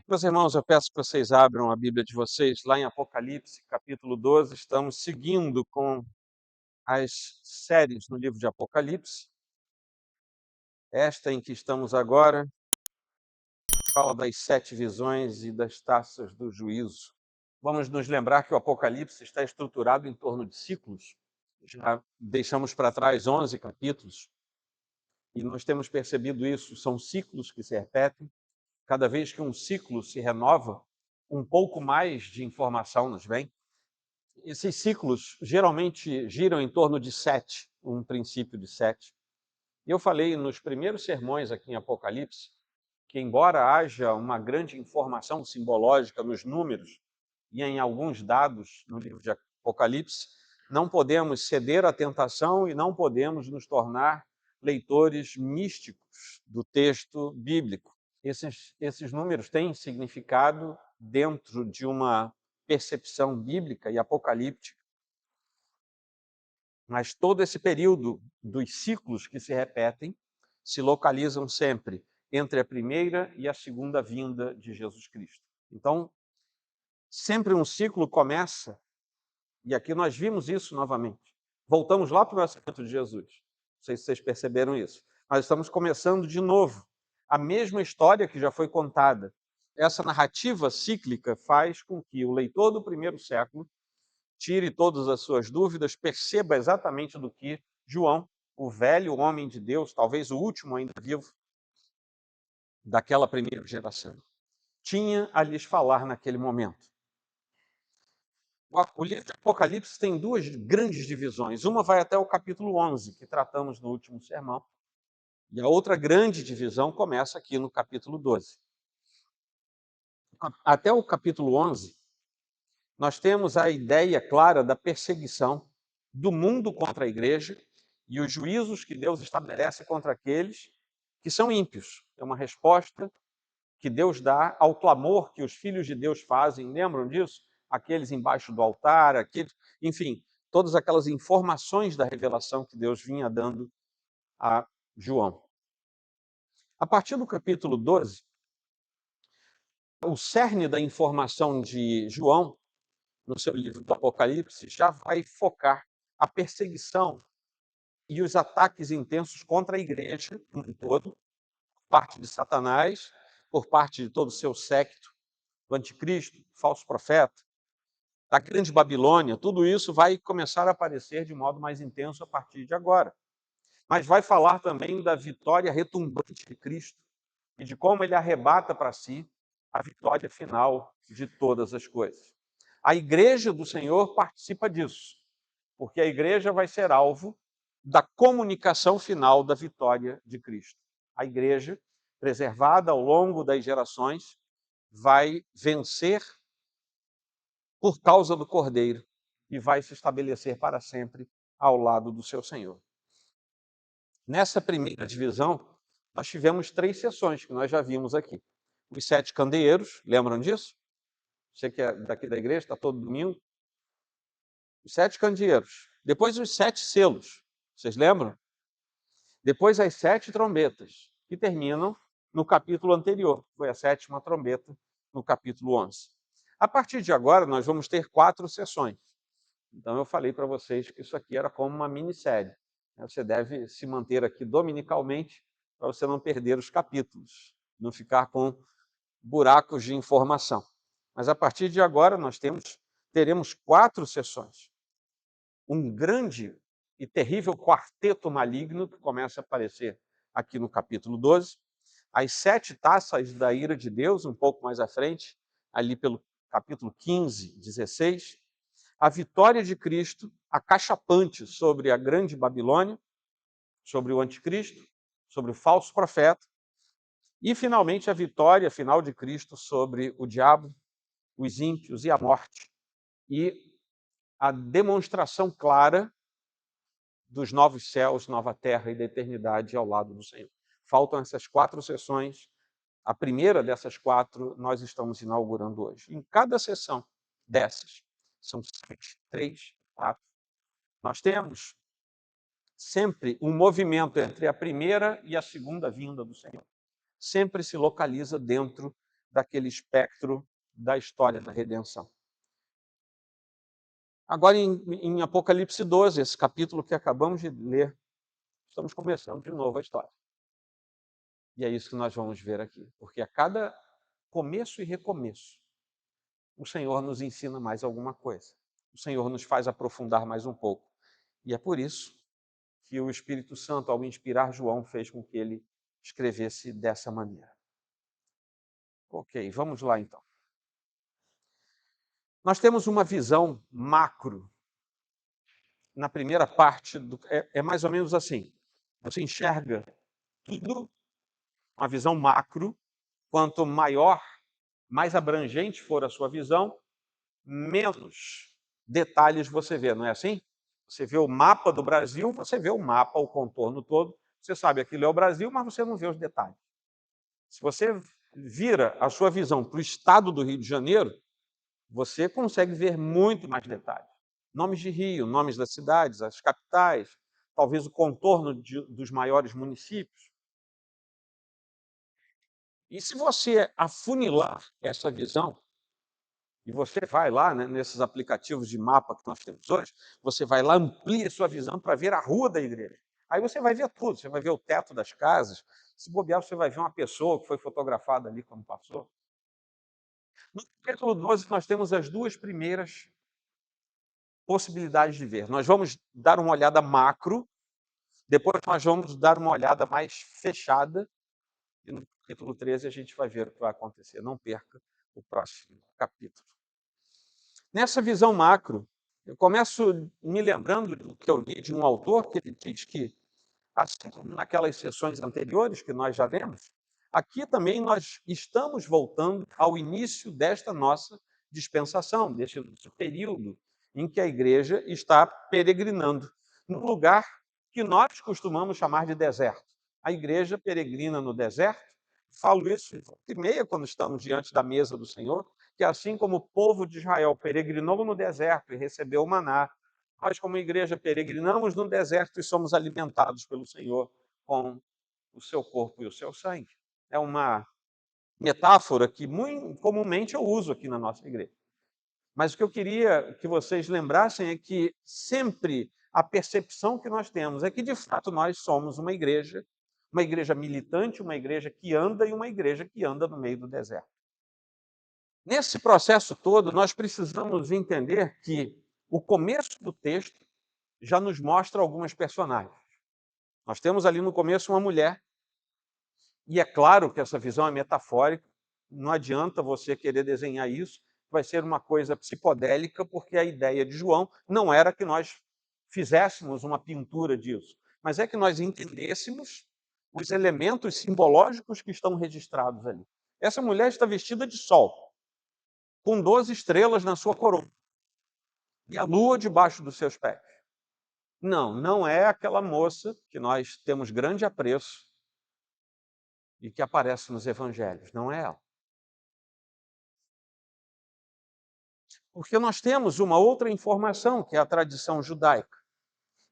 Meus irmãos, eu peço que vocês abram a Bíblia de vocês lá em Apocalipse, capítulo 12. Estamos seguindo com as séries no livro de Apocalipse. Esta em que estamos agora fala das 7 visões e das taças do juízo. Vamos nos lembrar que o Apocalipse está estruturado em torno de ciclos. Já deixamos para trás 11 capítulos e nós temos percebido isso. São ciclos que se repetem. Cada vez que um ciclo se renova, um pouco mais de informação nos vem. Esses ciclos geralmente giram em torno de 7, um princípio de 7. Eu falei nos primeiros sermões aqui em Apocalipse que, embora haja uma grande informação simbológica nos números e em alguns dados no livro de Apocalipse, não podemos ceder à tentação e não podemos nos tornar leitores místicos do texto bíblico. Esses números têm significado dentro de uma percepção bíblica e apocalíptica, mas todo esse período dos ciclos que se repetem se localizam sempre entre a primeira e a segunda vinda de Jesus Cristo. Então, sempre um ciclo começa, e aqui nós vimos isso novamente. Voltamos lá para o nascimento de Jesus. Não sei se vocês perceberam isso. Nós estamos começando de novo. A mesma história que já foi contada. Essa narrativa cíclica faz com que o leitor do primeiro século tire todas as suas dúvidas, perceba exatamente do que João, o velho homem de Deus, talvez o último ainda vivo daquela primeira geração, tinha a lhes falar naquele momento. O livro de Apocalipse tem duas grandes divisões. Uma vai até o capítulo 11, que tratamos no último sermão, e a outra grande divisão começa aqui no capítulo 12. Até o capítulo 11, nós temos a ideia clara da perseguição do mundo contra a igreja e os juízos que Deus estabelece contra aqueles que são ímpios. É uma resposta que Deus dá ao clamor que os filhos de Deus fazem. Lembram disso? Aqueles embaixo do altar, enfim, todas aquelas informações da revelação que Deus vinha dando a João. A partir do capítulo 12, o cerne da informação de João, no seu livro do Apocalipse, já vai focar a perseguição e os ataques intensos contra a igreja como um todo, por parte de Satanás, por parte de todo o seu séquito, do anticristo, falso profeta, da grande Babilônia. Tudo isso vai começar a aparecer de modo mais intenso a partir de agora. Mas vai falar também da vitória retumbante de Cristo e de como ele arrebata para si a vitória final de todas as coisas. A igreja do Senhor participa disso, porque a igreja vai ser alvo da comunicação final da vitória de Cristo. A igreja, preservada ao longo das gerações, vai vencer por causa do Cordeiro e vai se estabelecer para sempre ao lado do seu Senhor. Nessa primeira divisão, nós tivemos 3 sessões que nós já vimos aqui. Os 7 candeeiros, lembram disso? Você que é daqui da igreja, está todo domingo. Os 7 candeeiros. Depois os 7 selos, vocês lembram? Depois as 7 trombetas, que terminam no capítulo anterior. Foi a 7ª trombeta, no capítulo 11. A partir de agora, nós vamos ter 4 sessões. Então, eu falei para vocês que isso aqui era como uma minissérie. Você deve se manter aqui dominicalmente para você não perder os capítulos, não ficar com buracos de informação. Mas, a partir de agora, nós teremos 4 sessões. Um grande e terrível quarteto maligno que começa a aparecer aqui no capítulo 12. As 7 taças da ira de Deus, um pouco mais à frente, ali pelo capítulo 15, 16. A vitória de Cristo, acachapante sobre a grande Babilônia, sobre o anticristo, sobre o falso profeta, e, finalmente, a vitória final de Cristo sobre o diabo, os ímpios e a morte, e a demonstração clara dos novos céus, nova terra e da eternidade ao lado do Senhor. Faltam essas 4 sessões. A primeira dessas 4 nós estamos inaugurando hoje. Em cada sessão dessas, são 7, 3, 4, nós temos sempre um movimento entre a primeira e a segunda vinda do Senhor. Sempre se localiza dentro daquele espectro da história da redenção. Agora, em Apocalipse 12, esse capítulo que acabamos de ler, estamos começando de novo a história. E é isso que nós vamos ver aqui, porque a cada começo e recomeço, o Senhor nos ensina mais alguma coisa. O Senhor nos faz aprofundar mais um pouco. E é por isso que o Espírito Santo, ao inspirar João, fez com que ele escrevesse dessa maneira. Ok, vamos lá então. Nós temos uma visão macro. Na primeira parte, é mais ou menos assim. Você enxerga tudo, uma visão macro. Quanto maior, mais abrangente for a sua visão, menos detalhes você vê, não é assim? Você vê o mapa do Brasil, você vê o mapa, o contorno todo. Você sabe aquilo é o Brasil, mas você não vê os detalhes. Se você vira a sua visão para o estado do Rio de Janeiro, você consegue ver muito mais detalhes. Nomes de rio, nomes das cidades, as capitais, talvez o contorno dos maiores municípios. E se você afunilar essa visão, e você vai lá, né, nesses aplicativos de mapa que nós temos hoje, você vai lá, amplia sua visão para ver a rua da igreja. Aí você vai ver tudo, você vai ver o teto das casas, se bobear você vai ver uma pessoa que foi fotografada ali quando passou. No capítulo 12 nós temos as duas primeiras possibilidades de ver. Nós vamos dar uma olhada macro, depois nós vamos dar uma olhada mais fechada, e no capítulo 13 a gente vai ver o que vai acontecer. Não perca o próximo capítulo. Nessa visão macro, eu começo me lembrando do que eu li de um autor que ele diz que, assim como naquelas sessões anteriores que nós já lemos, aqui também nós estamos voltando ao início desta nossa dispensação, deste período em que a igreja está peregrinando, num lugar que nós costumamos chamar de deserto. A igreja peregrina no deserto. Falo isso volta e meia quando estamos diante da mesa do Senhor, que assim como o povo de Israel peregrinou no deserto e recebeu o maná, nós, como igreja, peregrinamos no deserto e somos alimentados pelo Senhor com o seu corpo e o seu sangue. É uma metáfora que muito comumente eu uso aqui na nossa igreja. Mas o que eu queria que vocês lembrassem é que sempre a percepção que nós temos é que, de fato, nós somos uma igreja militante, uma igreja que anda e uma igreja que anda no meio do deserto. Nesse processo todo, nós precisamos entender que o começo do texto já nos mostra algumas personagens. Nós temos ali no começo uma mulher, e é claro que essa visão é metafórica, não adianta você querer desenhar isso, vai ser uma coisa psicodélica, porque a ideia de João não era que nós fizéssemos uma pintura disso, mas é que nós entendêssemos os elementos simbológicos que estão registrados ali. Essa mulher está vestida de sol, com 12 estrelas na sua coroa, e a lua debaixo dos seus pés. Não é aquela moça que nós temos grande apreço e que aparece nos evangelhos, não é ela. Porque nós temos uma outra informação, que é a tradição judaica,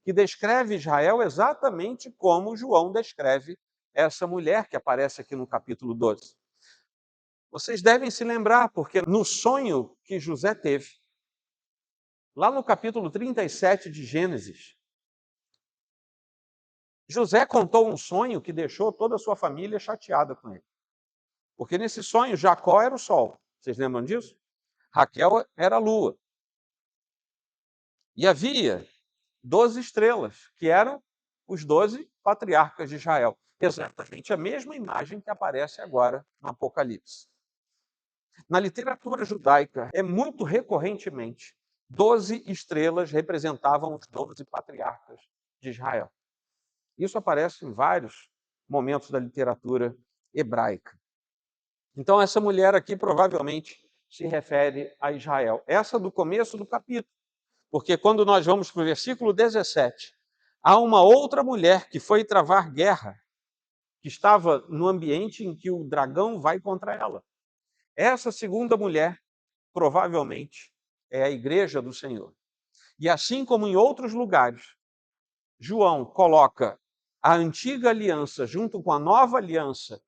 que descreve Israel exatamente como João descreve essa mulher que aparece aqui no capítulo 12. Vocês devem se lembrar, porque no sonho que José teve, lá no capítulo 37 de Gênesis, José contou um sonho que deixou toda a sua família chateada com ele. Porque nesse sonho, Jacó era o sol. Vocês lembram disso? Raquel era a lua. E havia 12 estrelas, que eram os 12 patriarcas de Israel. Exatamente a mesma imagem que aparece agora no Apocalipse. Na literatura judaica, é muito recorrentemente, 12 estrelas representavam os 12 patriarcas de Israel. Isso aparece em vários momentos da literatura hebraica. Então, essa mulher aqui provavelmente se refere a Israel. Essa do começo do capítulo. Porque quando nós vamos para o versículo 17, há uma outra mulher que foi travar guerra, que estava no ambiente em que o dragão vai contra ela. Essa segunda mulher, provavelmente, é a igreja do Senhor. E assim como em outros lugares, João coloca a antiga aliança junto com a nova aliança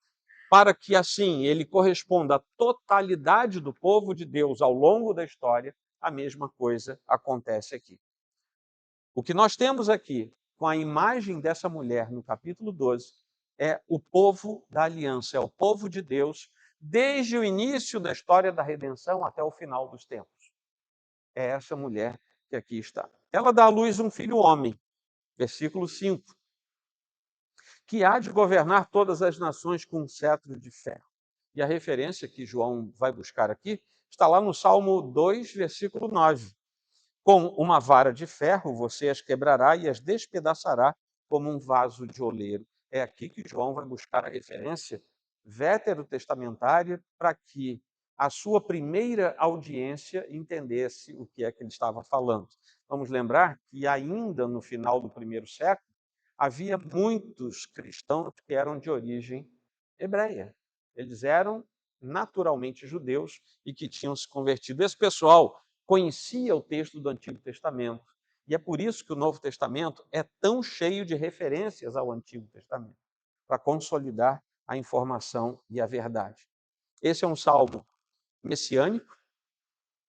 para que assim ele corresponda à totalidade do povo de Deus ao longo da história, a mesma coisa acontece aqui. O que nós temos aqui, com a imagem dessa mulher no capítulo 12, é o povo da aliança, é o povo de Deus, desde o início da história da redenção até o final dos tempos. É essa mulher que aqui está. Ela dá à luz um filho homem, versículo 5, que há de governar todas as nações com um cetro de ferro. E a referência que João vai buscar aqui está lá no Salmo 2, versículo 9. Com uma vara de ferro você as quebrará e as despedaçará como um vaso de oleiro. É aqui que João vai buscar a referência veterotestamentária para que a sua primeira audiência entendesse o que é que ele estava falando. Vamos lembrar que ainda no final do primeiro século havia muitos cristãos que eram de origem hebreia. Eles eram naturalmente judeus e que tinham se convertido. Esse pessoal conhecia o texto do Antigo Testamento. E é por isso que o Novo Testamento é tão cheio de referências ao Antigo Testamento, para consolidar a informação e a verdade. Esse é um salmo messiânico,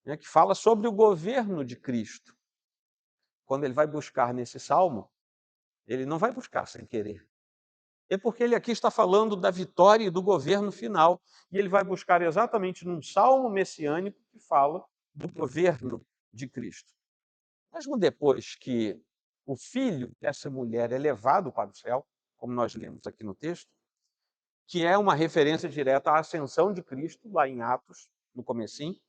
né, que fala sobre o governo de Cristo. Quando ele vai buscar nesse salmo, ele não vai buscar sem querer. É porque ele aqui está falando da vitória e do governo final. E ele vai buscar exatamente num salmo messiânico que fala do governo de Cristo. Mesmo depois que o filho dessa mulher é levado para o céu, como nós lemos aqui no texto, que é uma referência direta à ascensão de Cristo, lá em Atos, no comecinho,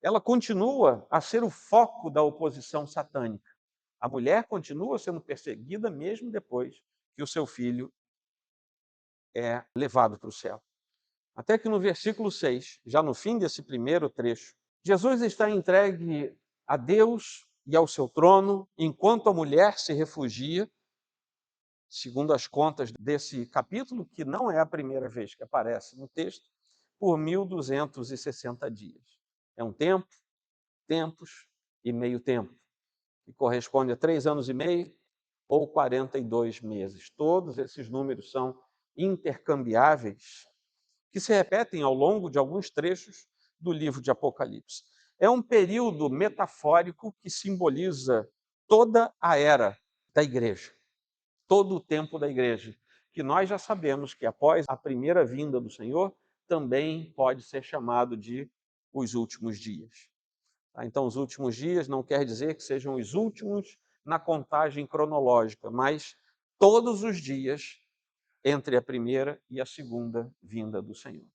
ela continua a ser o foco da oposição satânica. A mulher continua sendo perseguida mesmo depois que o seu filho é levado para o céu. Até que no versículo 6, já no fim desse primeiro trecho, Jesus está entregue a Deus e ao seu trono, enquanto a mulher se refugia, segundo as contas desse capítulo, que não é a primeira vez que aparece no texto, por 1260 dias. É um tempo, tempos e meio tempo, que corresponde a 3 anos e meio ou 42 meses. Todos esses números são intercambiáveis, que se repetem ao longo de alguns trechos do livro de Apocalipse. É um período metafórico que simboliza toda a era da igreja, todo o tempo da igreja, que nós já sabemos que após a primeira vinda do Senhor, também pode ser chamado de os últimos dias. Então, os últimos dias não quer dizer que sejam os últimos na contagem cronológica, mas todos os dias entre a primeira e a segunda vinda do Senhor.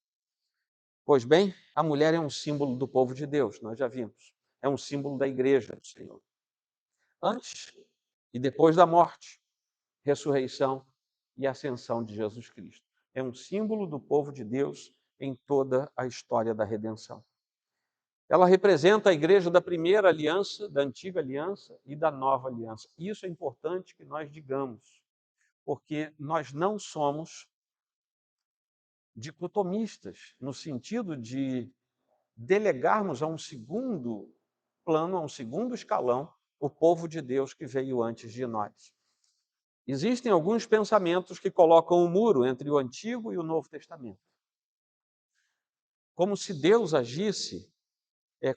Pois bem, a mulher é um símbolo do povo de Deus, nós já vimos. É um símbolo da igreja do Senhor. Antes e depois da morte, ressurreição e ascensão de Jesus Cristo. É um símbolo do povo de Deus em toda a história da redenção. Ela representa a igreja da primeira aliança, da antiga aliança e da nova aliança. Isso é importante que nós digamos, porque nós não somos dicotomistas, no sentido de delegarmos a um segundo plano, a um segundo escalão, o povo de Deus que veio antes de nós. Existem alguns pensamentos que colocam um muro entre o Antigo e o Novo Testamento. Como se Deus agisse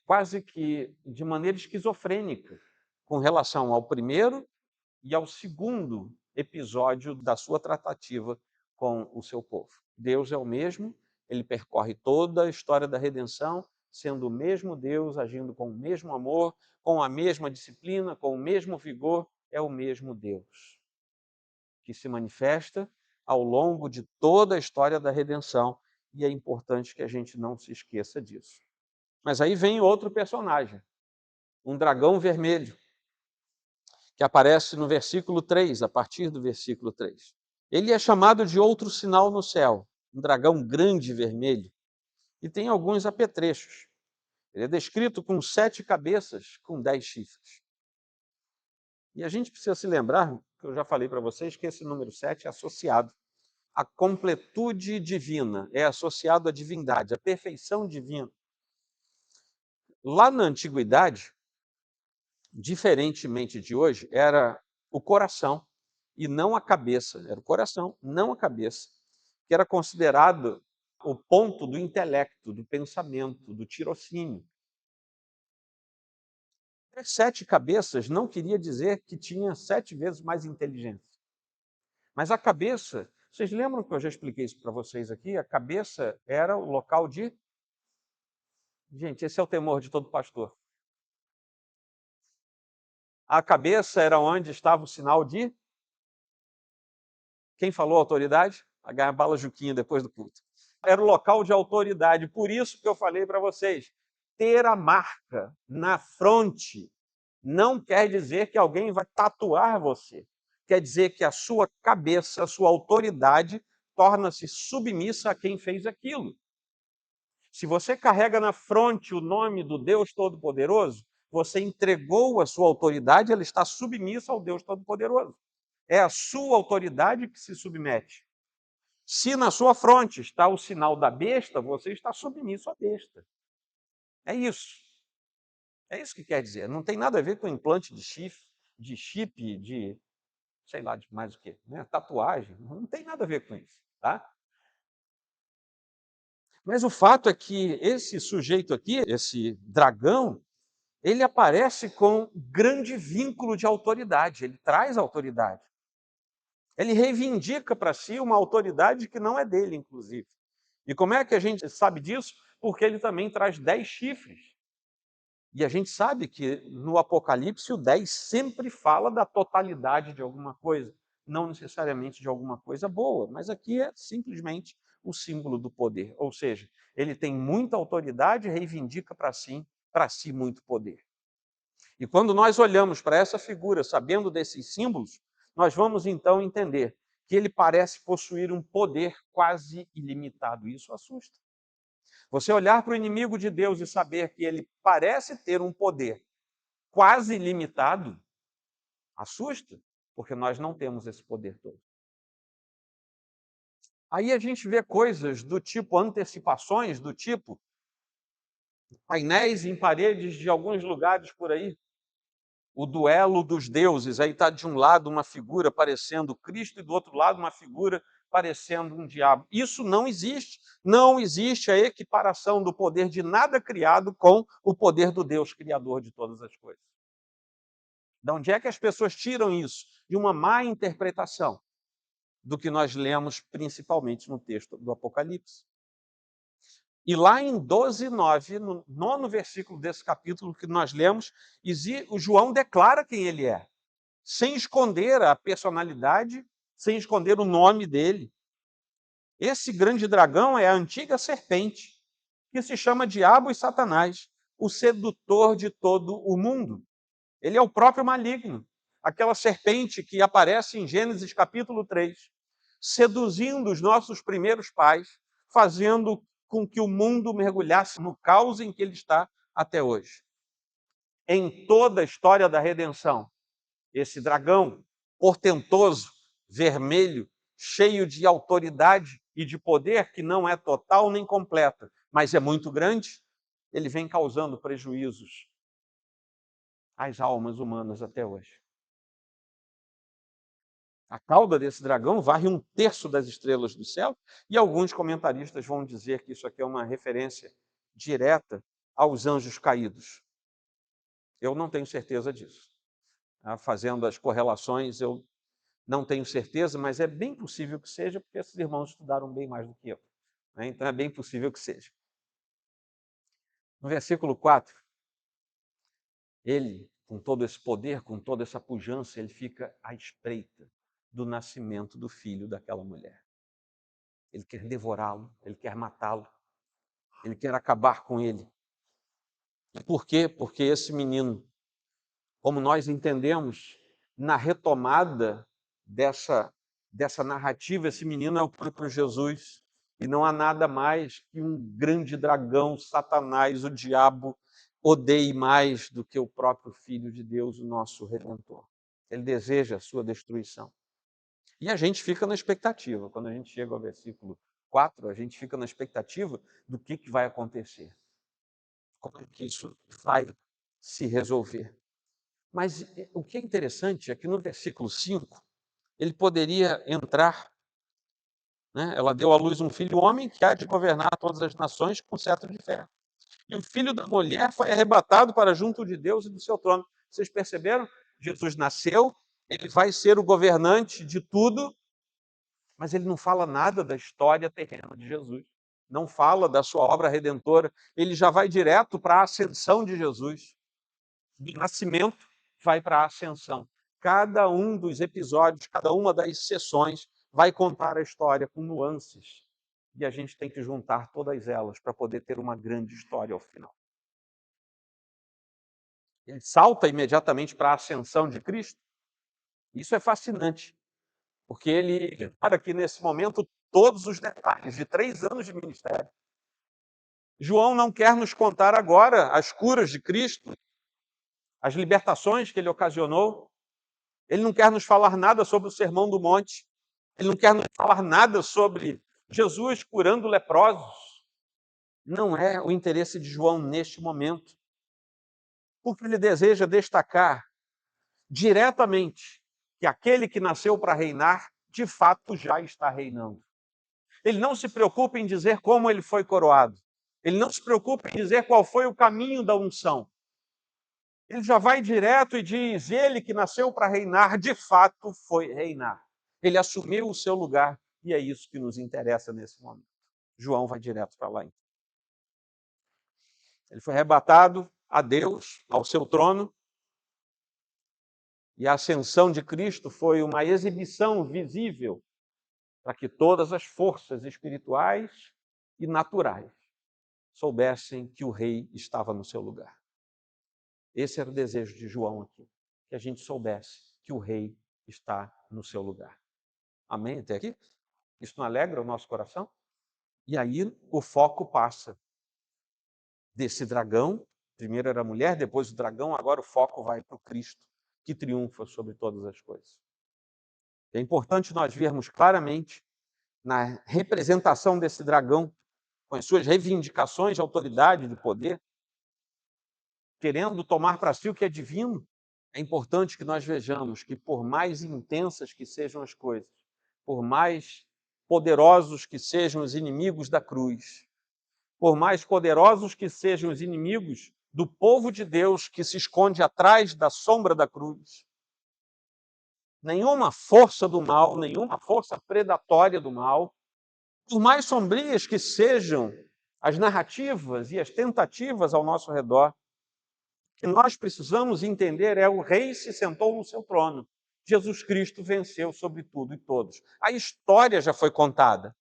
quase que de maneira esquizofrênica com relação ao primeiro e ao segundo episódio da sua tratativa com o seu povo. Deus é o mesmo, ele percorre toda a história da redenção, sendo o mesmo Deus, agindo com o mesmo amor, com a mesma disciplina, com o mesmo vigor, é o mesmo Deus que se manifesta ao longo de toda a história da redenção, e é importante que a gente não se esqueça disso. Mas aí vem outro personagem, um dragão vermelho, que aparece no versículo 3, a partir do versículo 3. Ele é chamado de outro sinal no céu, um dragão grande vermelho, e tem alguns apetrechos. Ele é descrito com 7 cabeças, com 10 chifres. E a gente precisa se lembrar, que eu já falei para vocês, que esse número 7 é associado à completude divina, é associado à divindade, à perfeição divina. Lá na antiguidade, diferentemente de hoje, era o coração e não a cabeça. Era o coração, não a cabeça, que era considerado o ponto do intelecto, do pensamento, do tirocínio. Ter 7 cabeças não queria dizer que tinha 7 vezes mais inteligência. Mas a cabeça, vocês lembram que eu já expliquei isso para vocês aqui? A cabeça era o local de... Gente, esse é o temor de todo pastor. A cabeça era onde estava o sinal de... Quem falou autoridade? A Bala Juquinha, depois do culto. Era o local de autoridade. Por isso que eu falei para vocês, ter a marca na fronte não quer dizer que alguém vai tatuar você. Quer dizer que a sua cabeça, a sua autoridade, torna-se submissa a quem fez aquilo. Se você carrega na fronte o nome do Deus Todo-Poderoso, você entregou a sua autoridade, ela está submissa ao Deus Todo-Poderoso. É a sua autoridade que se submete. Se na sua fronte está o sinal da besta, você está submisso à besta. É isso. É isso que quer dizer. Não tem nada a ver com implante de chip, de sei lá, de mais o quê, né? Tatuagem. Não tem nada a ver com isso, tá? Mas o fato é que esse sujeito aqui, esse dragão, ele aparece com grande vínculo de autoridade. Ele traz autoridade. Ele reivindica para si uma autoridade que não é dele, inclusive. E como é que a gente sabe disso? Porque ele também traz 10 chifres. E a gente sabe que no Apocalipse o 10 sempre fala da totalidade de alguma coisa, não necessariamente de alguma coisa boa, mas aqui é simplesmente o símbolo do poder. Ou seja, ele tem muita autoridade e reivindica para si muito poder. E quando nós olhamos para essa figura, sabendo desses símbolos, nós vamos então entender que ele parece possuir um poder quase ilimitado. Isso assusta. Você olhar para o inimigo de Deus e saber que ele parece ter um poder quase ilimitado, assusta, porque nós não temos esse poder todo. Aí a gente vê coisas do tipo antecipações, do tipo painéis em paredes de alguns lugares por aí. O duelo dos deuses, aí está de um lado uma figura parecendo Cristo e do outro lado uma figura parecendo um diabo. Isso não existe. Não existe a equiparação do poder de nada criado com o poder do Deus criador de todas as coisas. De onde é que as pessoas tiram isso? De uma má interpretação do que nós lemos principalmente no texto do Apocalipse. E lá em 12:9, no 9º versículo desse capítulo que nós lemos, o João declara quem ele é, sem esconder a personalidade, sem esconder o nome dele. Esse grande dragão é a antiga serpente, que se chama Diabo e Satanás, o sedutor de todo o mundo. Ele é o próprio maligno, aquela serpente que aparece em Gênesis capítulo 3, seduzindo os nossos primeiros pais, fazendo com que o mundo mergulhasse no caos em que ele está até hoje. Em toda a história da redenção, esse dragão portentoso, vermelho, cheio de autoridade e de poder, que não é total nem completa, mas é muito grande, ele vem causando prejuízos às almas humanas até hoje. A cauda desse dragão varre 1/3 das estrelas do céu, e alguns comentaristas vão dizer que isso aqui é uma referência direta aos anjos caídos. Eu não tenho certeza disso. Fazendo as correlações, eu não tenho certeza, mas é bem possível que seja, porque esses irmãos estudaram bem mais do que eu. Então é bem possível que seja. No versículo 4, ele, com todo esse poder, com toda essa pujança, ele fica à espreita do nascimento do filho daquela mulher. Ele quer devorá-lo, ele quer matá-lo, ele quer acabar com ele. Por quê? Porque esse menino, como nós entendemos, na retomada dessa narrativa, esse menino é o próprio Jesus. E não há nada mais que um grande dragão, Satanás, o diabo, odeie mais do que o próprio Filho de Deus, o nosso Redentor. Ele deseja a sua destruição. E a gente fica na expectativa. Quando a gente chega ao versículo 4, a gente fica na expectativa do que vai acontecer. Como é que isso vai se resolver? Mas o que é interessante é que no versículo 5, ele poderia entrar né? Ela deu à luz um filho homem que há de governar todas as nações com cetro de ferro. E o filho da mulher foi arrebatado para junto de Deus e do seu trono. Vocês perceberam? Jesus nasceu, ele vai ser o governante de tudo, mas ele não fala nada da história terrena de Jesus. Não fala da sua obra redentora. Ele já vai direto para a ascensão de Jesus. Do nascimento vai para a ascensão. Cada um dos episódios, cada uma das sessões vai contar a história com nuances. E a gente tem que juntar todas elas para poder ter uma grande história ao final. Ele salta imediatamente para a ascensão de Cristo. Isso é fascinante, porque ele para aqui nesse momento todos os detalhes de 3 anos de ministério. João não quer nos contar agora as curas de Cristo, as libertações que ele ocasionou. Ele não quer nos falar nada sobre o Sermão do Monte. Ele não quer nos falar nada sobre Jesus curando leprosos. Não é o interesse de João neste momento. Porque ele deseja destacar diretamente que aquele que nasceu para reinar, de fato já está reinando. Ele não se preocupa em dizer como ele foi coroado. Ele não se preocupa em dizer qual foi o caminho da unção. Ele já vai direto e diz: ele que nasceu para reinar, de fato foi reinar. Ele assumiu o seu lugar e é isso que nos interessa nesse momento. João vai direto para lá. Então. Ele foi arrebatado a Deus, ao seu trono, e a ascensão de Cristo foi uma exibição visível para que todas as forças espirituais e naturais soubessem que o rei estava no seu lugar. Esse era o desejo de João aqui, que a gente soubesse que o rei está no seu lugar. Amém? Até aqui? Isso não alegra o nosso coração? E aí o foco passa desse dragão, primeiro era a mulher, depois o dragão, agora o foco vai para o Cristo, que triunfa sobre todas as coisas. É importante nós vermos claramente na representação desse dragão, com as suas reivindicações de autoridade e de poder, querendo tomar para si o que é divino, é importante que nós vejamos que, por mais intensas que sejam as coisas, por mais poderosos que sejam os inimigos da cruz, por mais poderosos que sejam os inimigos do povo de Deus que se esconde atrás da sombra da cruz, nenhuma força do mal, nenhuma força predatória do mal, por mais sombrias que sejam as narrativas e as tentativas ao nosso redor, o que nós precisamos entender é: o rei se sentou no seu trono. Jesus Cristo venceu sobre tudo e todos. A história já foi contada.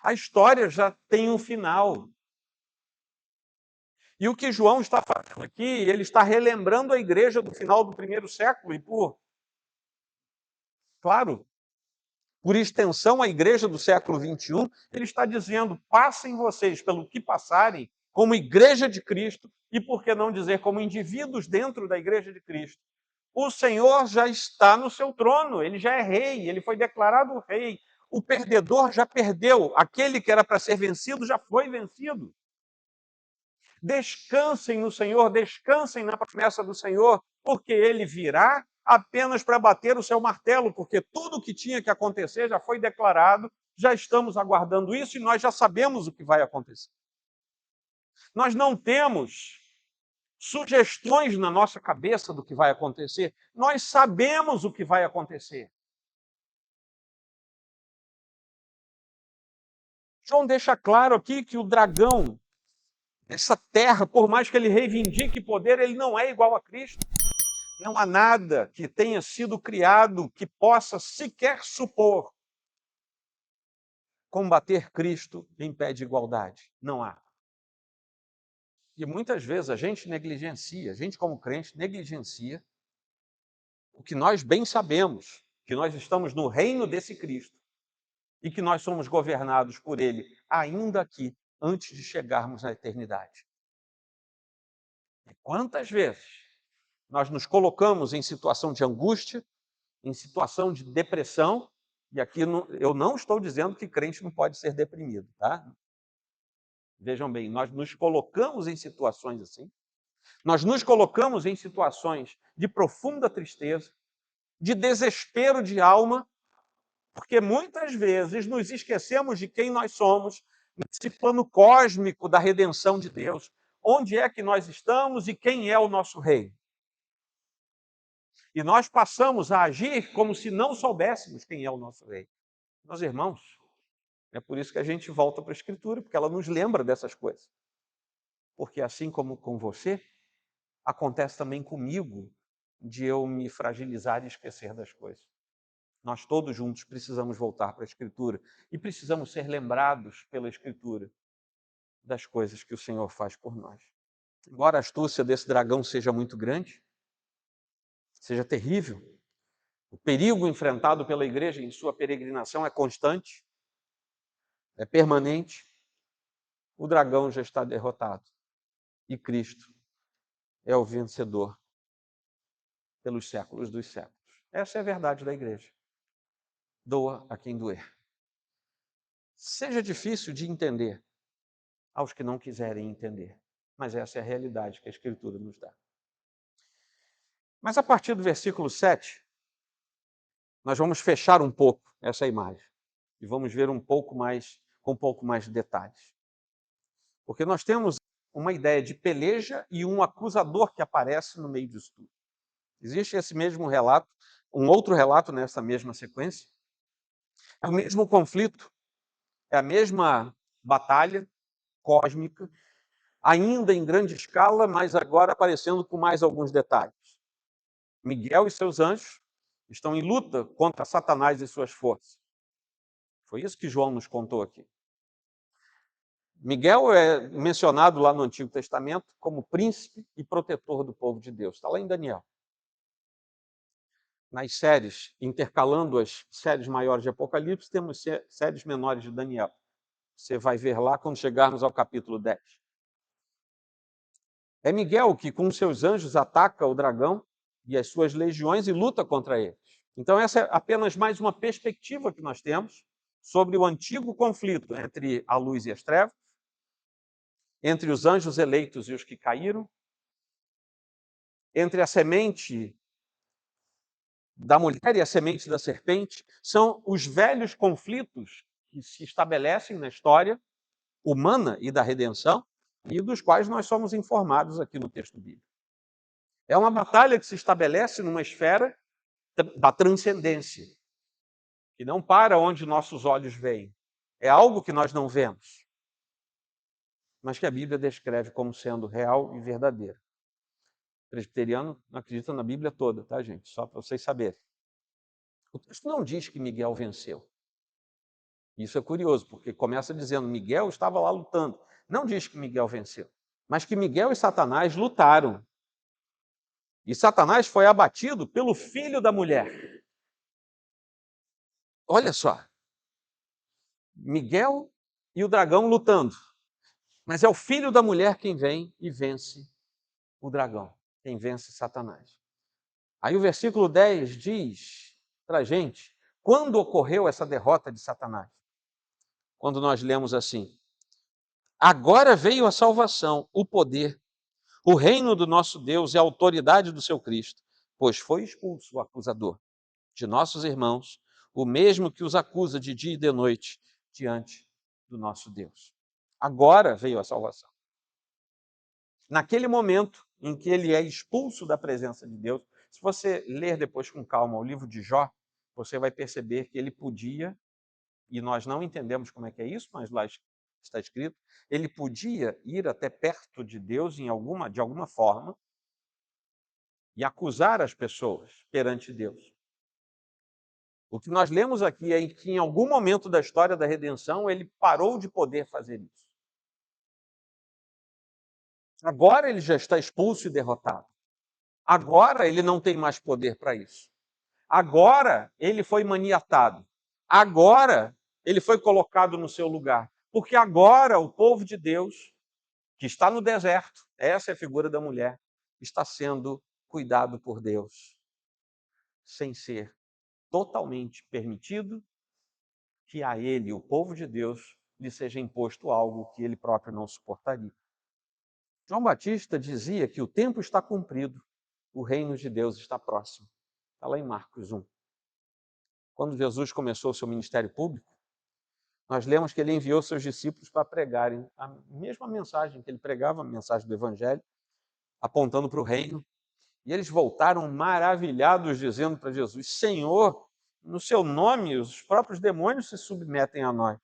A história já tem um final. E o que João está fazendo aqui, ele está relembrando a igreja do final do primeiro século e, claro, por extensão, a igreja do século XXI, ele está dizendo: passem vocês pelo que passarem como igreja de Cristo e, por que não dizer, como indivíduos dentro da igreja de Cristo. O Senhor já está no seu trono, ele já é rei, ele foi declarado rei. O perdedor já perdeu, aquele que era para ser vencido já foi vencido. Descansem no Senhor, descansem na promessa do Senhor, porque ele virá apenas para bater o seu martelo, porque tudo o que tinha que acontecer já foi declarado, já estamos aguardando isso e nós já sabemos o que vai acontecer. Nós não temos sugestões na nossa cabeça do que vai acontecer, nós sabemos o que vai acontecer. João deixa claro aqui que o dragão, essa terra, por mais que ele reivindique poder, ele não é igual a Cristo. Não há nada que tenha sido criado que possa sequer supor combater Cristo em pé de igualdade. Não há. E muitas vezes a gente negligencia, a gente como crente negligencia o que nós bem sabemos, que nós estamos no reino desse Cristo e que nós somos governados por ele ainda aqui, antes de chegarmos na eternidade. E quantas vezes nós nos colocamos em situação de angústia, em situação de depressão, e aqui eu não estou dizendo que crente não pode ser deprimido, tá? Vejam bem, nós nos colocamos em situações assim, nós nos colocamos em situações de profunda tristeza, de desespero de alma, Porque muitas vezes nos esquecemos de quem nós somos nesse plano cósmico da redenção de Deus. Onde é que nós estamos e quem é o nosso rei? E nós passamos a agir como se não soubéssemos quem é o nosso rei. Meus irmãos, é por isso que a gente volta para a Escritura, porque ela nos lembra dessas coisas. Porque assim como com você, acontece também comigo de eu me fragilizar e esquecer das coisas. Nós todos juntos precisamos voltar para a Escritura e precisamos ser lembrados pela Escritura das coisas que o Senhor faz por nós. Embora a astúcia desse dragão seja muito grande, seja terrível, o perigo enfrentado pela igreja em sua peregrinação é constante, é permanente. O dragão já está derrotado e Cristo é o vencedor pelos séculos dos séculos. Essa é a verdade da igreja. Doa a quem doer. Seja difícil de entender aos que não quiserem entender, mas essa é a realidade que a Escritura nos dá. Mas a partir do versículo 7, nós vamos fechar um pouco essa imagem e vamos ver com um pouco mais de detalhes. Porque nós temos uma ideia de peleja e um acusador que aparece no meio disso tudo. Existe esse mesmo relato, um outro relato nessa mesma sequência. É o mesmo conflito, é a mesma batalha cósmica, ainda em grande escala, mas agora aparecendo com mais alguns detalhes. Miguel e seus anjos estão em luta contra Satanás e suas forças. Foi isso que João nos contou aqui. Miguel é mencionado lá no Antigo Testamento como príncipe e protetor do povo de Deus. Está lá em Daniel. Nas séries, intercalando as séries maiores de Apocalipse, temos séries menores de Daniel. Você vai ver lá quando chegarmos ao capítulo 10. É Miguel que, com seus anjos, ataca o dragão e as suas legiões e luta contra eles. Então, essa é apenas mais uma perspectiva que nós temos sobre o antigo conflito entre a luz e as trevas, entre os anjos eleitos e os que caíram, entre a semente da mulher e a semente da serpente. São os velhos conflitos que se estabelecem na história humana e da redenção e dos quais nós somos informados aqui no texto bíblico. É uma batalha que se estabelece numa esfera da transcendência, que não para onde nossos olhos veem. É algo que nós não vemos, mas que a Bíblia descreve como sendo real e verdadeiro. O presbiteriano não acredita na Bíblia toda, tá, gente? Só para vocês saberem. O texto não diz que Miguel venceu. Isso é curioso, porque começa dizendo Miguel estava lá lutando. Não diz que Miguel venceu, mas que Miguel e Satanás lutaram. E Satanás foi abatido pelo filho da mulher. Olha só. Miguel e o dragão lutando. Mas é o filho da mulher quem vem e vence o dragão, quem vence Satanás. Aí o versículo 10 diz para a gente quando ocorreu essa derrota de Satanás. Quando nós lemos assim: agora veio a salvação, o poder, o reino do nosso Deus e a autoridade do seu Cristo, pois foi expulso o acusador de nossos irmãos, o mesmo que os acusa de dia e de noite diante do nosso Deus. Agora veio a salvação. Naquele momento em que ele é expulso da presença de Deus, se você ler depois com calma o livro de Jó, você vai perceber que ele podia, e nós não entendemos como é que é isso, mas lá está escrito, ele podia ir até perto de Deus de alguma forma e acusar as pessoas perante Deus. O que nós lemos aqui é que em algum momento da história da redenção ele parou de poder fazer isso. Agora ele já está expulso e derrotado. Agora ele não tem mais poder para isso. Agora ele foi maniatado. Agora ele foi colocado no seu lugar. Porque agora o povo de Deus, que está no deserto, essa é a figura da mulher, está sendo cuidado por Deus, sem ser totalmente permitido que a ele, o povo de Deus, lhe seja imposto algo que ele próprio não suportaria. João Batista dizia que o tempo está cumprido, o reino de Deus está próximo. Está lá em Marcos 1. quando Jesus começou o seu ministério público, nós lemos que ele enviou seus discípulos para pregarem a mesma mensagem que ele pregava, a mensagem do Evangelho, apontando para o reino. E eles voltaram maravilhados, dizendo para Jesus: Senhor, no seu nome os próprios demônios se submetem a nós.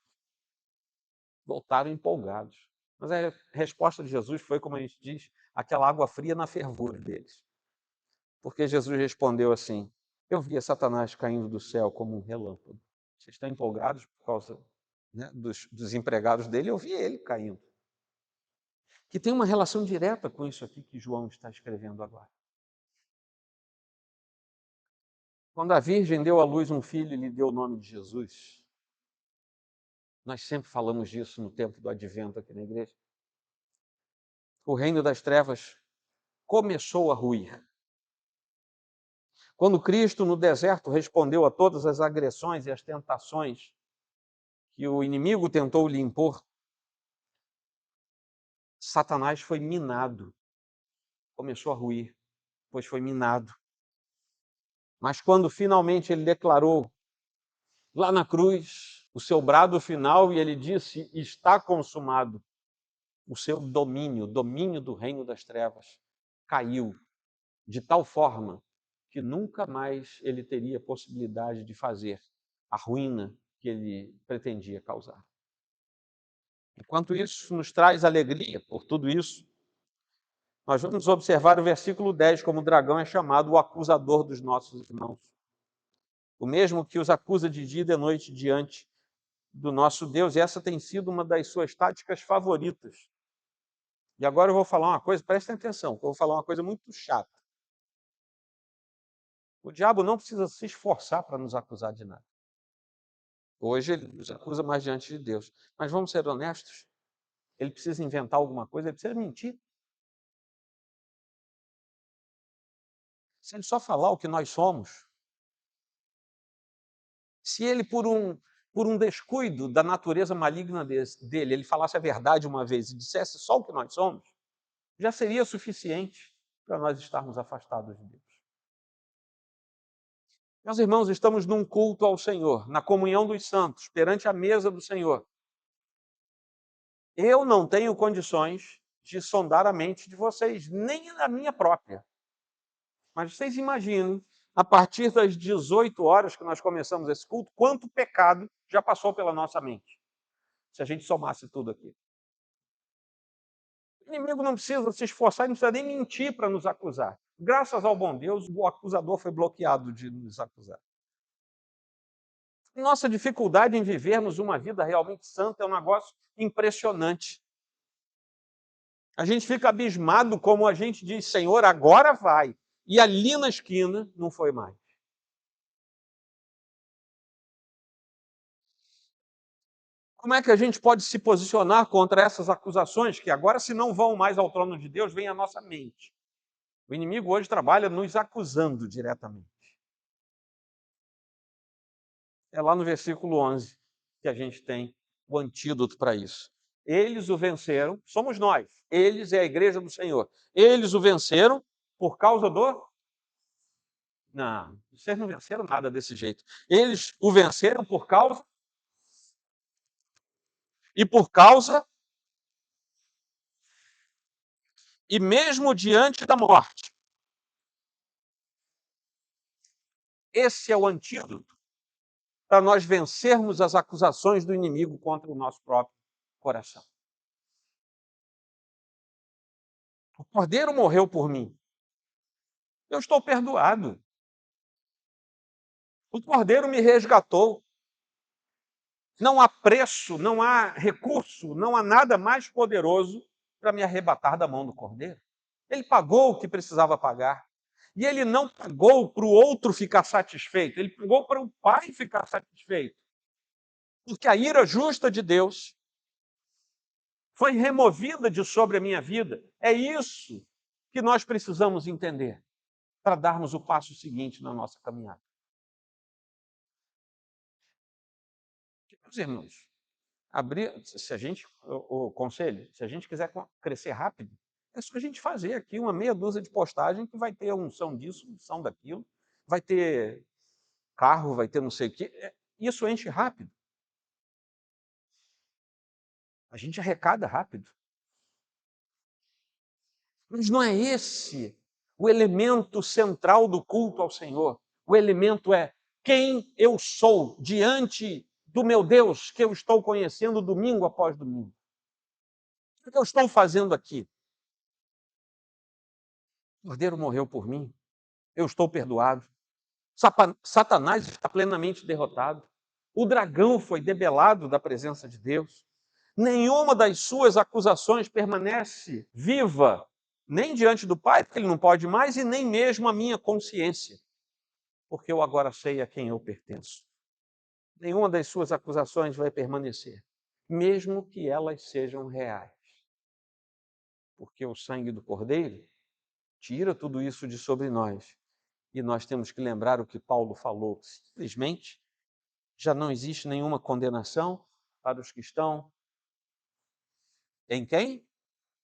Voltaram empolgados. Mas a resposta de Jesus foi, como a gente diz, aquela água fria na fervura deles. Porque Jesus respondeu assim: eu via Satanás caindo do céu como um relâmpago. Vocês estão empolgados por causa, né, dos empregados dele? Eu vi ele caindo. Que tem uma relação direta com isso aqui que João está escrevendo agora. Quando a Virgem deu à luz um filho e lhe deu o nome de Jesus, nós sempre falamos disso no tempo do Advento aqui na igreja, o reino das trevas começou a ruir. Quando Cristo, no deserto, respondeu a todas as agressões e as tentações que o inimigo tentou lhe impor, Satanás foi minado, começou a ruir, pois foi minado. Mas quando finalmente ele declarou, lá na cruz, o seu brado final, e ele disse: está consumado, o seu domínio, o domínio do reino das trevas, caiu de tal forma que nunca mais ele teria possibilidade de fazer a ruína que ele pretendia causar. Enquanto isso nos traz alegria por tudo isso, nós vamos observar o versículo 10, como o dragão é chamado o acusador dos nossos irmãos. O mesmo que os acusa de dia e de noite diante do nosso Deus. E essa tem sido uma das suas táticas favoritas. E agora eu vou falar uma coisa, prestem atenção, eu vou falar uma coisa muito chata. O diabo não precisa se esforçar para nos acusar de nada. Hoje ele nos acusa mais diante de Deus. Mas vamos ser honestos, ele precisa inventar alguma coisa, ele precisa mentir. Se ele só falar o que nós somos, se ele, por um descuido da natureza maligna dele, ele falasse a verdade uma vez e dissesse só o que nós somos, já seria suficiente para nós estarmos afastados de Deus. Meus irmãos, estamos num culto ao Senhor, na comunhão dos santos, perante a mesa do Senhor. Eu não tenho condições de sondar a mente de vocês, nem a minha própria. Mas vocês imaginem, a partir das 18 horas que nós começamos esse culto, quanto pecado já passou pela nossa mente, se a gente somasse tudo aqui. O inimigo não precisa se esforçar, não precisa nem mentir para nos acusar. Graças ao bom Deus, o acusador foi bloqueado de nos acusar. Nossa dificuldade em vivermos uma vida realmente santa é um negócio impressionante. A gente fica abismado como a gente diz: Senhor, agora vai. E ali na esquina não foi mais. Como é que a gente pode se posicionar contra essas acusações que agora, se não vão mais ao trono de Deus, vem à nossa mente? O inimigo hoje trabalha nos acusando diretamente. É lá no versículo 11 que a gente tem o antídoto para isso. Eles o venceram, somos nós. Eles é a igreja do Senhor. Eles o venceram por causa do... Não, vocês não venceram nada desse jeito. Eles o venceram por causa... E por causa... E mesmo diante da morte. Esse é o antídoto para nós vencermos as acusações do inimigo contra o nosso próprio coração. O Cordeiro morreu por mim. Eu estou perdoado. O Cordeiro me resgatou. Não há preço, não há recurso, não há nada mais poderoso para me arrebatar da mão do Cordeiro. Ele pagou o que precisava pagar. E ele não pagou para o outro ficar satisfeito, ele pagou para o Pai ficar satisfeito. Porque a ira justa de Deus foi removida de sobre a minha vida. É isso que nós precisamos entender para darmos o passo seguinte na nossa caminhada. Meus irmãos, se a gente, o conselho, se a gente quiser crescer rápido, é só a gente fazer aqui uma meia dúzia de postagem que vai ter unção disso, unção daquilo, vai ter carro, vai ter não sei o quê. Isso enche rápido. A gente arrecada rápido. Mas não é esse o elemento central do culto ao Senhor. O elemento é quem eu sou diante do meu Deus, que eu estou conhecendo domingo após domingo. O que eu estou fazendo aqui? O Cordeiro morreu por mim. Eu estou perdoado. Satanás está plenamente derrotado. O dragão foi debelado da presença de Deus. Nenhuma das suas acusações permanece viva, nem diante do Pai, porque ele não pode mais, e nem mesmo a minha consciência, porque eu agora sei a quem eu pertenço. Nenhuma das suas acusações vai permanecer, mesmo que elas sejam reais. Porque o sangue do Cordeiro tira tudo isso de sobre nós. E nós temos que lembrar o que Paulo falou. Simplesmente, já não existe nenhuma condenação para os que estão em quem?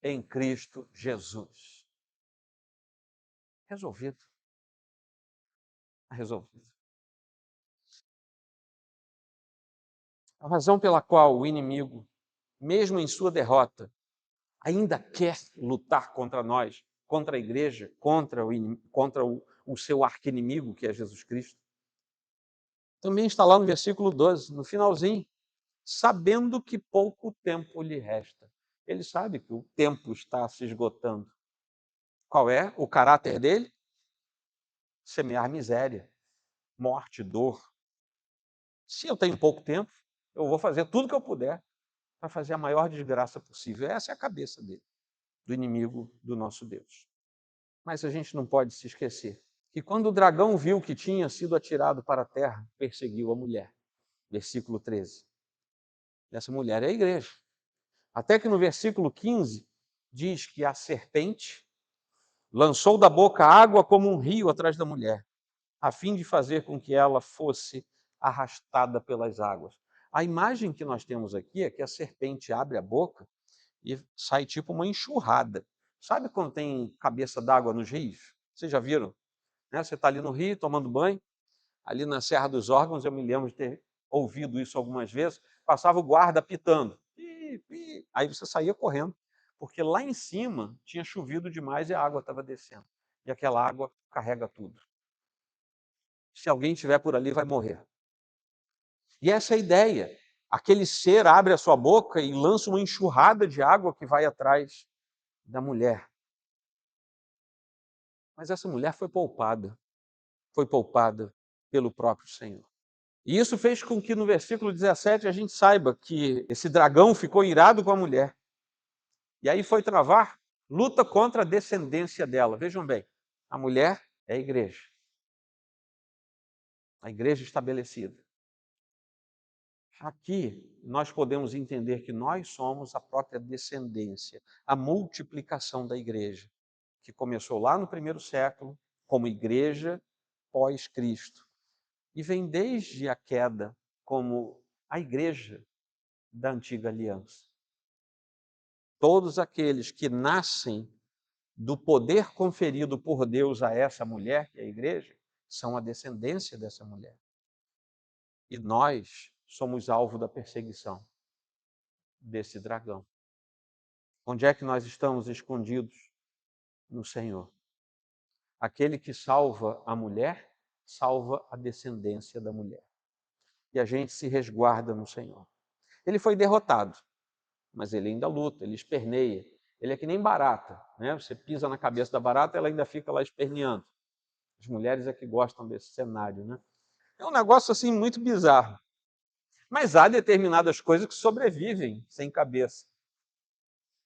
Em Cristo Jesus. Resolvido. Resolvido. A razão pela qual o inimigo, mesmo em sua derrota, ainda quer lutar contra nós, contra a igreja, contra o seu arqui-inimigo, que é Jesus Cristo, também está lá no versículo 12, no finalzinho, sabendo que pouco tempo lhe resta. Ele sabe que o tempo está se esgotando. Qual é o caráter dele? Semear miséria, morte, dor. Se eu tenho pouco tempo, eu vou fazer tudo que eu puder para fazer a maior desgraça possível. Essa é a cabeça dele, do inimigo do nosso Deus. Mas a gente não pode se esquecer que quando o dragão viu que tinha sido atirado para a terra, perseguiu a mulher. Versículo 13. Essa mulher é a igreja. Até que no versículo 15 diz que a serpente lançou da boca água como um rio atrás da mulher, a fim de fazer com que ela fosse arrastada pelas águas. A imagem que nós temos aqui é que a serpente abre a boca e sai tipo uma enxurrada. Sabe quando tem cabeça d'água nos rios? Vocês já viram? Né? Você está ali no rio tomando banho, ali na Serra dos Órgãos, eu me lembro de ter ouvido isso algumas vezes, passava o guarda apitando. Aí você saía correndo, porque lá em cima tinha chovido demais e a água estava descendo. E aquela água carrega tudo. Se alguém estiver por ali, vai morrer. E essa é a ideia. Aquele ser abre a sua boca e lança uma enxurrada de água que vai atrás da mulher. Mas essa mulher foi poupada pelo próprio Senhor. E isso fez com que no versículo 17 a gente saiba que esse dragão ficou irado com a mulher. E aí foi travar luta contra a descendência dela. Vejam bem, a mulher é a igreja. A igreja estabelecida. Aqui nós podemos entender que nós somos a própria descendência, a multiplicação da igreja, que começou lá no primeiro século, como igreja pós-Cristo, e vem desde a queda como a igreja da antiga aliança. Todos aqueles que nascem do poder conferido por Deus a essa mulher, que é a igreja, são a descendência dessa mulher. E nós somos alvo da perseguição desse dragão. Onde é que nós estamos escondidos? No Senhor. Aquele que salva a mulher, salva a descendência da mulher. E a gente se resguarda no Senhor. Ele foi derrotado, mas ele ainda luta, ele esperneia. Ele é que nem barata, né? Você pisa na cabeça da barata, ela ainda fica lá esperneando. As mulheres é que gostam desse cenário, né? É um negócio assim muito bizarro. Mas há determinadas coisas que sobrevivem sem cabeça.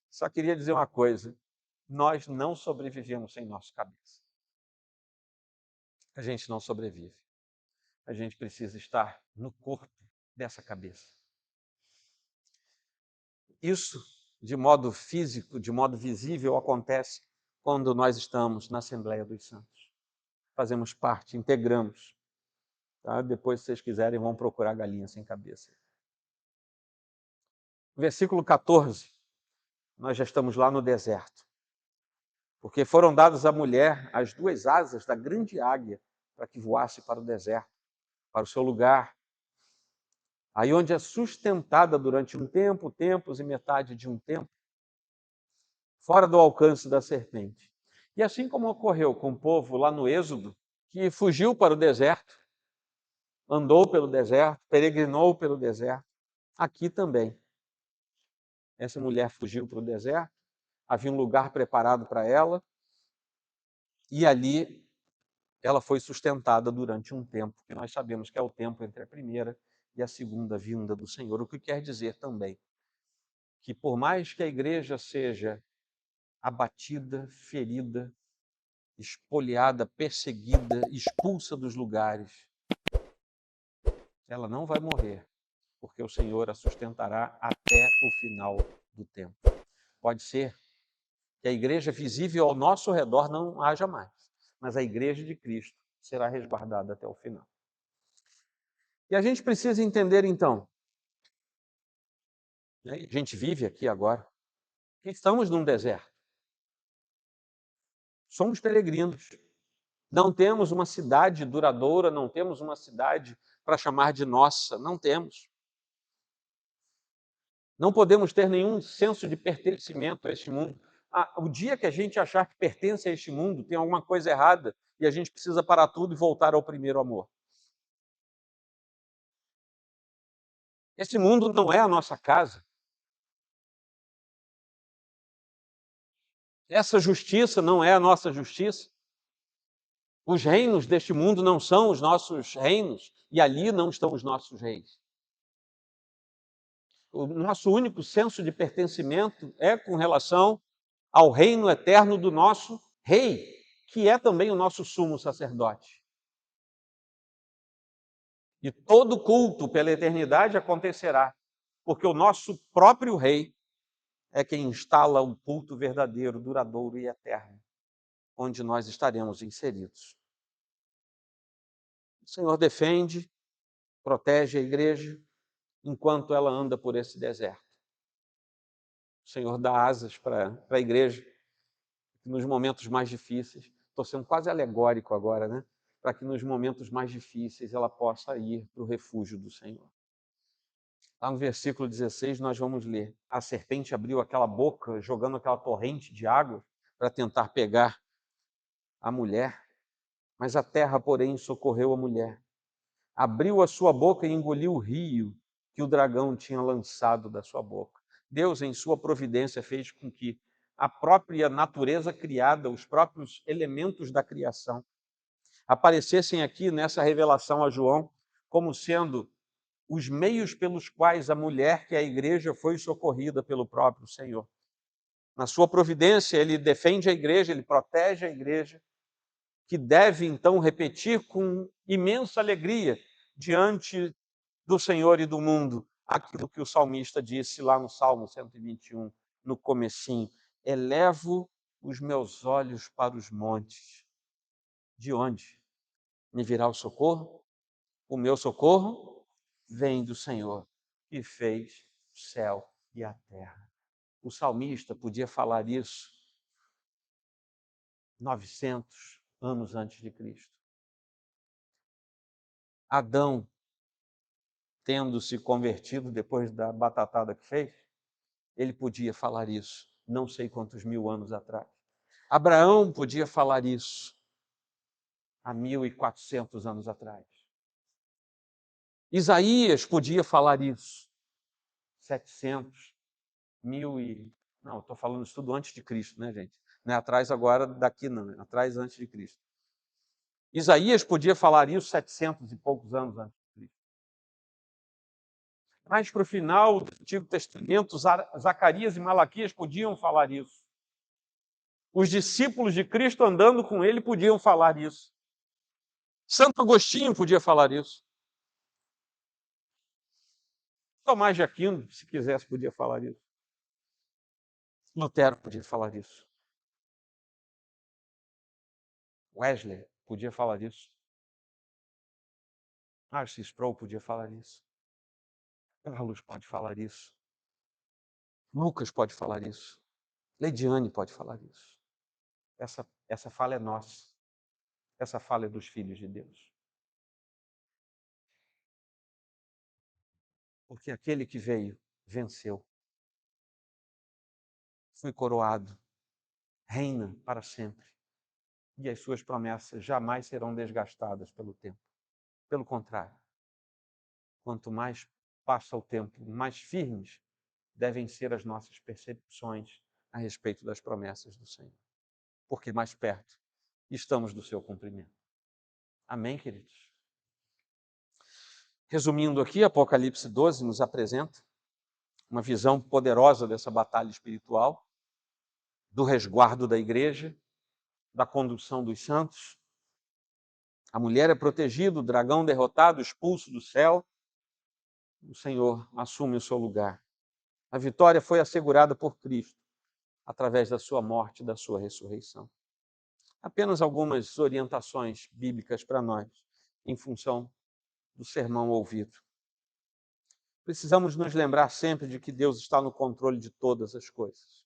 Só queria dizer uma coisa: nós não sobrevivemos sem nossa cabeça. A gente não sobrevive. A gente precisa estar no corpo dessa cabeça. Isso, de modo físico, de modo visível, acontece quando nós estamos na Assembleia dos Santos. Fazemos parte, integramos. Tá? Depois, se vocês quiserem, vão procurar galinha sem cabeça. Versículo 14, nós já estamos lá no deserto. Porque foram dadas à mulher as duas asas da grande águia para que voasse para o deserto. para o seu lugar, aí onde é sustentada durante um tempo, tempos e metade de um tempo, fora do alcance da serpente. E assim como ocorreu com o povo lá no Êxodo, que fugiu para o deserto, andou pelo deserto, peregrinou pelo deserto, aqui também. Essa mulher fugiu para o deserto, havia um lugar preparado para ela, e ali ela foi sustentada durante um tempo, que nós sabemos que é o tempo entre a primeira e a segunda vinda do Senhor, o que quer dizer também que por mais que a igreja seja abatida, ferida, espoliada, perseguida, expulsa dos lugares, ela não vai morrer, porque o Senhor a sustentará até o final do tempo. Pode ser que a igreja visível ao nosso redor não haja mais, mas a igreja de Cristo será resguardada até o final. E a gente precisa entender então, né, a gente vive aqui agora, que estamos num deserto. Somos peregrinos. Não temos uma cidade duradoura, não temos uma cidade para chamar de nossa, não temos. Não podemos ter nenhum senso de pertencimento a este mundo. O dia que a gente achar que pertence a este mundo, tem alguma coisa errada e a gente precisa parar tudo e voltar ao primeiro amor. Esse mundo não é a nossa casa. Essa justiça não é a nossa justiça. Os reinos deste mundo não são os nossos reinos e ali não estão os nossos reis. O nosso único senso de pertencimento é com relação ao reino eterno do nosso rei, que é também o nosso sumo sacerdote. E todo culto pela eternidade acontecerá, porque o nosso próprio rei é quem instala um culto verdadeiro, duradouro e eterno, onde nós estaremos inseridos. O Senhor defende, protege a igreja enquanto ela anda por esse deserto. O Senhor dá asas para a igreja nos momentos mais difíceis. Estou sendo quase alegórico agora, né? Para que nos momentos mais difíceis ela possa ir para o refúgio do Senhor. Lá no versículo 16 nós vamos ler: a serpente abriu aquela boca, jogando aquela torrente de água para tentar pegar a mulher, mas a terra, porém, socorreu a mulher. Abriu a sua boca e engoliu o rio que o dragão tinha lançado da sua boca. Deus, em sua providência, fez com que a própria natureza criada, os próprios elementos da criação, aparecessem aqui nessa revelação a João como sendo os meios pelos quais a mulher, que é a igreja, foi socorrida pelo próprio Senhor. Na sua providência, ele defende a igreja, ele protege a igreja, que deve então repetir com imensa alegria diante do Senhor e do mundo aquilo que o salmista disse lá no Salmo 121, no comecinho: elevo os meus olhos para os montes. De onde me virá o socorro? O meu socorro vem do Senhor, que fez o céu e a terra. O salmista podia falar isso 900 anos antes de Cristo. Adão, tendo se convertido depois da batatada que fez, ele podia falar isso não sei quantos mil anos atrás. Abraão podia falar isso há 1400 anos atrás. Isaías podia falar isso 700, 1000 e... Não, estou falando isso tudo antes de Cristo, né, gente? Não é atrás agora daqui, não. É atrás antes de Cristo. Isaías podia falar isso 700 e poucos anos antes de Cristo. Mais para o final do Antigo Testamento, Zacarias e Malaquias podiam falar isso. Os discípulos de Cristo andando com ele podiam falar isso. Santo Agostinho podia falar isso. Tomás de Aquino, se quisesse, podia falar isso. Lutero podia falar isso. Wesley podia falar isso. R.C. Sproul podia falar isso. Carlos pode falar isso. Lucas pode falar isso. Leidiane pode falar isso. Essa fala é nossa. Essa fala é dos filhos de Deus. Porque aquele que veio, venceu. Foi coroado, reina para sempre. E as suas promessas jamais serão desgastadas pelo tempo. Pelo contrário, quanto mais passa o tempo, mais firmes devem ser as nossas percepções a respeito das promessas do Senhor. Porque mais perto estamos do seu cumprimento. Amém, queridos? Resumindo aqui, Apocalipse 12 nos apresenta uma visão poderosa dessa batalha espiritual, do resguardo da igreja, da condução dos santos. A mulher é protegida, o dragão derrotado, expulso do céu. O Senhor assume o seu lugar. A vitória foi assegurada por Cristo, através da sua morte e da sua ressurreição. Apenas algumas orientações bíblicas para nós, em função do sermão ouvido. Precisamos nos lembrar sempre de que Deus está no controle de todas as coisas.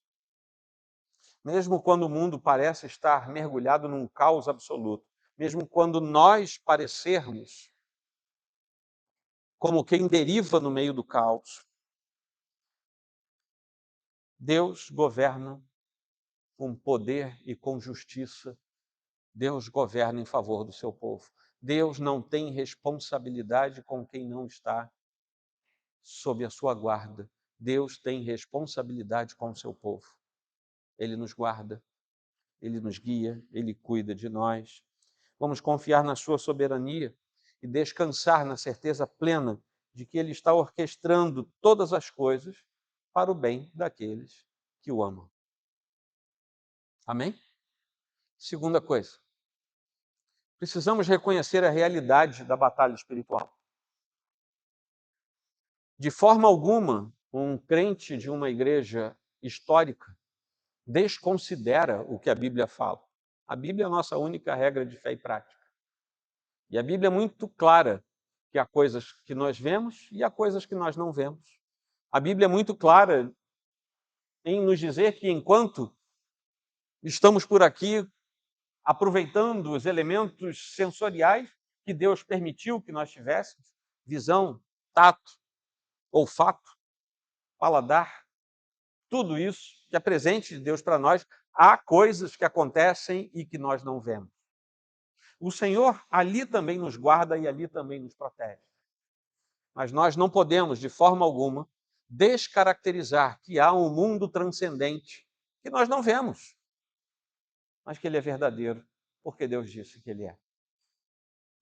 Mesmo quando o mundo parece estar mergulhado num caos absoluto, mesmo quando nós parecermos como quem deriva no meio do caos, Deus governa com poder e com justiça. Deus governa em favor do seu povo. Deus não tem responsabilidade com quem não está sob a sua guarda. Deus tem responsabilidade com o seu povo. Ele nos guarda, Ele nos guia, Ele cuida de nós. Vamos confiar na sua soberania e descansar na certeza plena de que Ele está orquestrando todas as coisas para o bem daqueles que o amam. Amém? Segunda coisa, precisamos reconhecer a realidade da batalha espiritual. De forma alguma, um crente de uma igreja histórica desconsidera o que a Bíblia fala. A Bíblia é a nossa única regra de fé e prática. E a Bíblia é muito clara que há coisas que nós vemos e há coisas que nós não vemos. A Bíblia é muito clara em nos dizer que enquanto estamos por aqui aproveitando os elementos sensoriais que Deus permitiu que nós tivéssemos, visão, tato, olfato, paladar, tudo isso que é presente de Deus para nós, há coisas que acontecem e que nós não vemos. O Senhor ali também nos guarda e ali também nos protege. Mas nós não podemos, de forma alguma, descaracterizar que há um mundo transcendente que nós não vemos, mas que ele é verdadeiro, porque Deus disse que ele é.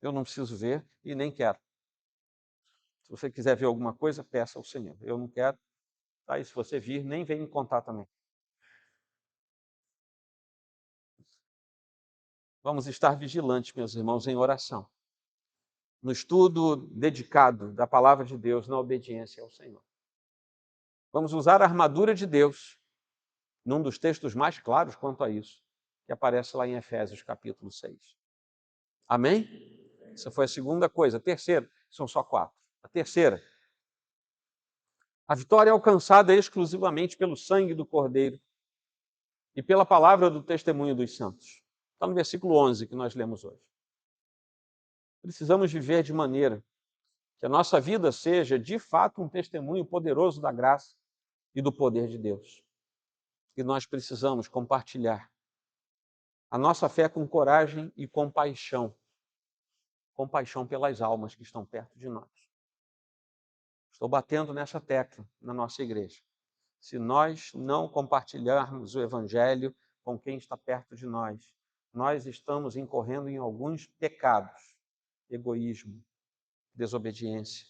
Eu não preciso ver e nem quero. Se você quiser ver alguma coisa, peça ao Senhor. Eu não quero, tá? E se você vir, nem vem me contar também. Vamos estar vigilantes, meus irmãos, em oração, no estudo dedicado da palavra de Deus, na obediência ao Senhor. Vamos usar a armadura de Deus, num dos textos mais claros quanto a isso, que aparece lá em Efésios, capítulo 6. Amém? Essa foi a segunda coisa. A terceira, são só 4. A terceira, a vitória é alcançada exclusivamente pelo sangue do Cordeiro e pela palavra do testemunho dos santos. Está no versículo 11 que nós lemos hoje. Precisamos viver de maneira que a nossa vida seja, de fato, um testemunho poderoso da graça e do poder de Deus. E nós precisamos compartilhar a nossa fé com coragem e compaixão. Compaixão pelas almas que estão perto de nós. Estou batendo nessa tecla na nossa igreja. Se nós não compartilharmos o Evangelho com quem está perto de nós, nós estamos incorrendo em alguns pecados. Egoísmo, desobediência,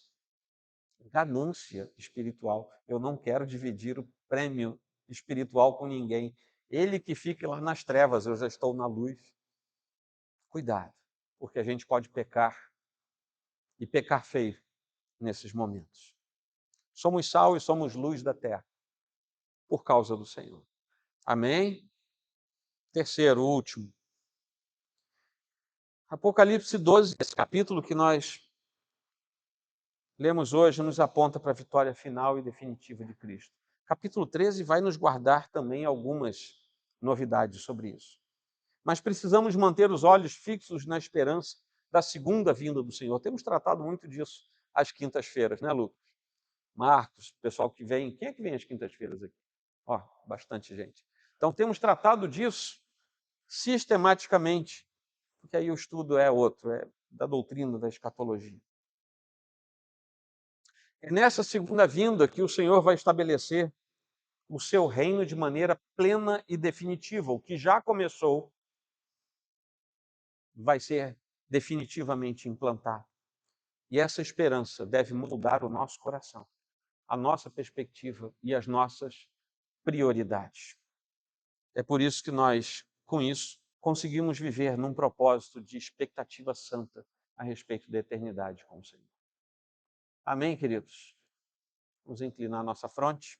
ganância espiritual. Eu não quero dividir o prêmio espiritual com ninguém. Ele que fique lá nas trevas, eu já estou na luz. Cuidado, porque a gente pode pecar e pecar feio nesses momentos. Somos sal e somos luz da terra, por causa do Senhor. Amém? Terceiro, último. Apocalipse 12, esse capítulo que nós lemos hoje, nos aponta para a vitória final e definitiva de Cristo. Capítulo 13 vai nos guardar também algumas novidades sobre isso. Mas precisamos manter os olhos fixos na esperança da segunda vinda do Senhor. Temos tratado muito disso às quintas-feiras, né, Lucas? Marcos, pessoal que vem. Quem é que vem às quintas-feiras aqui? Ó, bastante gente. Então, temos tratado disso sistematicamente, porque aí o estudo é outro, é da doutrina da escatologia. É nessa segunda vinda que o Senhor vai estabelecer o seu reino de maneira plena e definitiva. O que já começou vai ser definitivamente implantado. E essa esperança deve moldar o nosso coração, a nossa perspectiva e as nossas prioridades. É por isso que nós, com isso, conseguimos viver num propósito de expectativa santa a respeito da eternidade com o Senhor. Amém, queridos? Vamos inclinar nossa fronte.